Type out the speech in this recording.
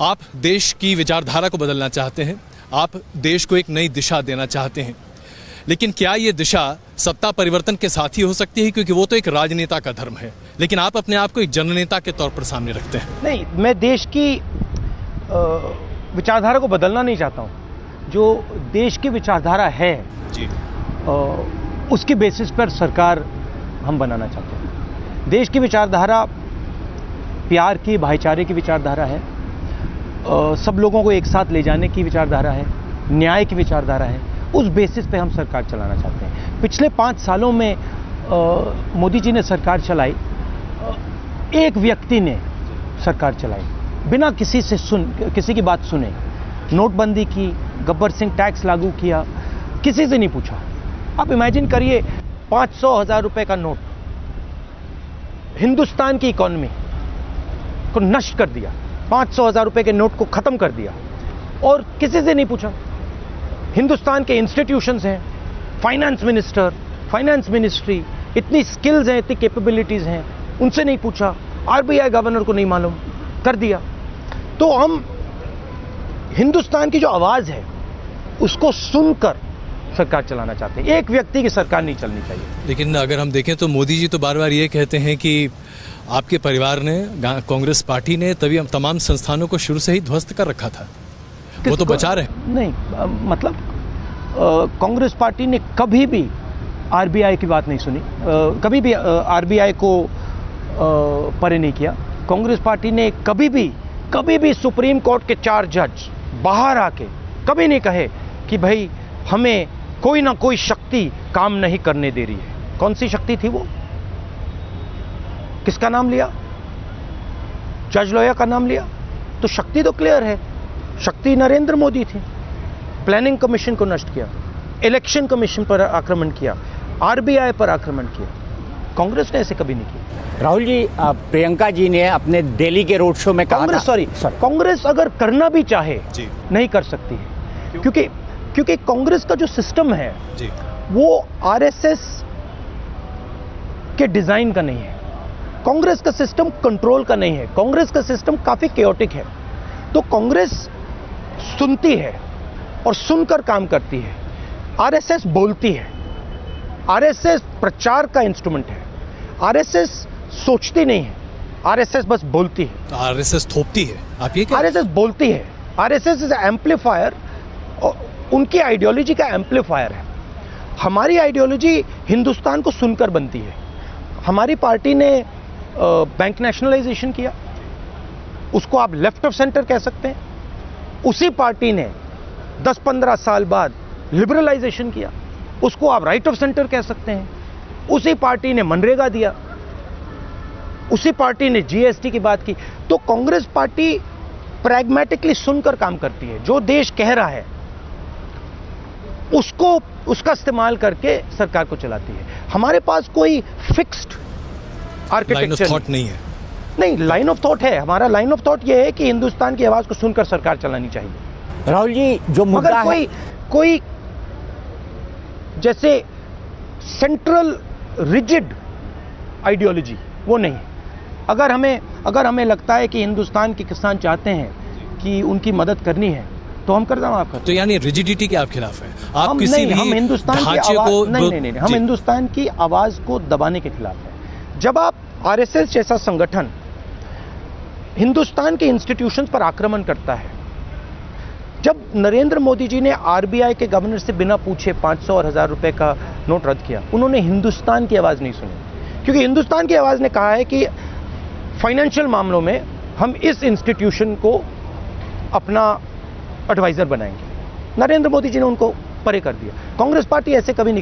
आप देश की विचारधारा को बदलना चाहते हैं, आप देश को एक नई दिशा देना चाहते हैं, लेकिन क्या ये दिशा सत्ता परिवर्तन के साथ ही हो सकती है? क्योंकि वो तो एक राजनेता का धर्म है, लेकिन आप अपने आप को एक जननेता के तौर पर सामने रखते हैं। नहीं, मैं देश की विचारधारा को बदलना नहीं चाहता हूं। जो देश की विचारधारा है जी, उसके बेसिस पर सरकार हम बनाना चाहते हैं। देश की विचारधारा प्यार की, भाईचारे की विचारधारा है, सब लोगों को एक साथ ले जाने की विचारधारा है, न्याय की विचारधारा है। उस बेसिस पे हम सरकार चलाना चाहते हैं। पिछले 5 सालों में मोदी जी ने सरकार चलाई, एक व्यक्ति ने सरकार चलाई बिना किसी की बात सुने। नोटबंदी की, गब्बर सिंह टैक्स लागू किया, किसी से नहीं पूछा। आप इमेजिन करिए, 500,000 रुपए का नोट हिंदुस्तान की इकोनॉमी को नष्ट कर दिया। 500,000 रुपए के नोट को खत्म कर दिया और किसी से नहीं पूछा। हिंदुस्तान के इंस्टीट्यूशंस हैं, फाइनेंस मिनिस्टर, फाइनेंस मिनिस्ट्री, इतनी स्किल्स हैं, इतनी कैपेबिलिटीज हैं, उनसे नहीं पूछा। आरबीआई गवर्नर को नहीं मालूम, कर दिया। तो हम हिंदुस्तान की जो आवाज है उसको सुनकर सरकार चलाना चाहते हैं। एक व्यक्ति की सरकार नहीं चलनी चाहिए। लेकिन अगर हम देखें तो मोदी जी तो बार बार ये कहते हैं कि आपके परिवार ने, कांग्रेस पार्टी ने तभी तमाम संस्थानों को शुरू से ही ध्वस्त कर रखा था। वो तो बचा रहे नहीं, मतलब कांग्रेस पार्टी ने कभी भी आरबीआई की बात नहीं सुनी, कभी भी आरबीआई को परे नहीं किया। कांग्रेस पार्टी ने कभी भी सुप्रीम कोर्ट के 4 जज बाहर आके कभी नहीं कहे कि भाई हमें कोई ना कोई शक्ति काम नहीं करने दे रही है। कौन सी शक्ति थी वो? किसका नाम लिया? जज लोया का नाम लिया। तो शक्ति तो क्लियर है, शक्ति नरेंद्र मोदी थी। प्लानिंग कमीशन को नष्ट किया, इलेक्शन कमीशन पर आक्रमण किया, आरबीआई पर आक्रमण किया। कांग्रेस ने ऐसे कभी नहीं किया। राहुल जी, प्रियंका जी ने अपने दिल्ली के रोड शो में कहा कांग्रेस अगर करना भी चाहे नहीं कर सकती है, क्योंकि कांग्रेस का जो सिस्टम है वो आरएसएस के डिजाइन का नहीं है। कांग्रेस का सिस्टम कंट्रोल का नहीं है। कांग्रेस का सिस्टम काफी केओटिक है। तो कांग्रेस सुनती है और सुनकर काम करती है। आरएसएस बोलती है। आरएसएस प्रचार का इंस्ट्रूमेंट है। आरएसएस सोचती नहीं है, आरएसएस बस बोलती है। आरएसएस थोपती है, आप ये आरएसएस बोलती है। आरएसएस इज एम्पलीफायर, उनकी आइडियोलॉजी का एम्पलीफायर है। हमारी आइडियोलॉजी हिंदुस्तान को सुनकर बनती है। हमारी पार्टी ने बैंक नेशनलाइजेशन किया, उसको आप लेफ्ट ऑफ सेंटर कह सकते हैं। उसी पार्टी ने 10-15 साल बाद लिबरलाइजेशन किया, उसको आप राइट ऑफ सेंटर कह सकते हैं। उसी पार्टी ने मनरेगा दिया, उसी पार्टी ने जीएसटी की बात की। तो कांग्रेस पार्टी प्रैग्मेटिकली सुनकर काम करती है। जो देश कह रहा है उसका इस्तेमाल करके सरकार को चलाती है। हमारे पास कोई फिक्स्ड आर्किटेक्चर नहीं है। नहीं, लाइन ऑफ थॉट है। हमारा लाइन ऑफ थॉट यह है कि हिंदुस्तान की आवाज को सुनकर सरकार चलानी चाहिए। राहुल जी, जो मुद्दा है, कोई जैसे सेंट्रल रिजिड आइडियोलॉजी वो नहीं है। अगर हमें लगता है कि हिंदुस्तान के किसान चाहते हैं कि उनकी मदद करनी है तो हम करना माफ करते। तो यानी रिजिडिटी के आप खिलाफ हैं? आप किसी भी हम हिंदुस्तान की आवाज नहीं, हम हिंदुस्तान की आवाज को दबाने के खिलाफ हैं। जब आप आरएसएस जैसा संगठन हिंदुस्तान के इंस्टीट्यूशंस पर आक्रमण करता है, जब नरेंद्र मोदी जी ने आरबीआई के गवर्नर से बिना पूछे 500 और 1000 रुपए का नोट रद्द किया, उन्होंने हिंदुस्तान की आवाज नहीं सुनी। क्योंकि हिंदुस्तान की आवाज ने कहा है कि फाइनेंशियल मामलों में हम इस इंस्टीट्यूशन को अपना एडवाइजर बनाएंगे। नरेंद्र मोदी जी ने उनको परे कर दिया। कांग्रेस पार्टी ऐसे कभी नहीं कर